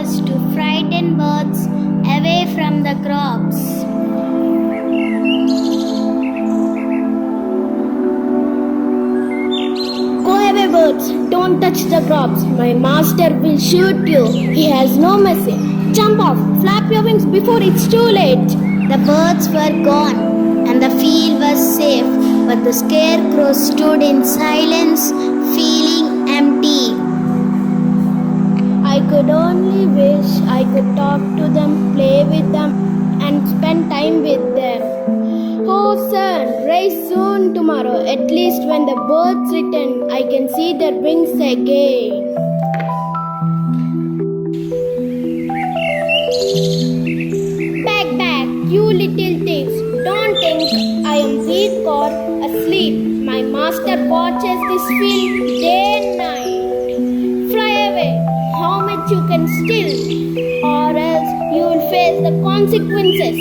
was to frighten birds away from the crops. Go away, birds. Don't touch the crops. My master will shoot you. He has no mercy. Jump off. Flap your wings before it's too late. The birds were gone and the field was safe, but the Scarecrow stood in silence, feeling empty. I could only wish I could talk to them, play with them, and spend time with them. Oh, sun, rise soon tomorrow. At least when the birds return, I can see their wings again. Back, you little thieves. Don't think I am weak or asleep. My master watches this field day and night. Fly away, how much you can steal, or else you will face the consequences.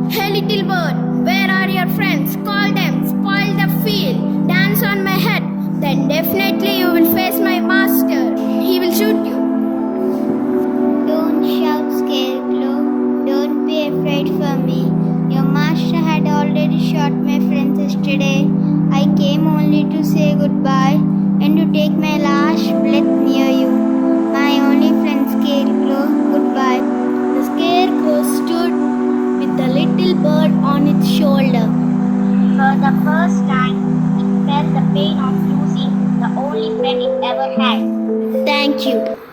Hey little bird, where are your friends? Call them, spoil the field, dance on my head. Then definitely you will face my master. He will shoot you. Don't shout, Scarecrow. Don't be afraid for me. Your master had already shot my friends yesterday. I came only to say goodbye and to take my last breath near you. My only friend Scarecrow, goodbye. The scarecrow stood with the little bird on its shoulder. For the first time, it felt the pain of losing the only friend it ever had. Thank you.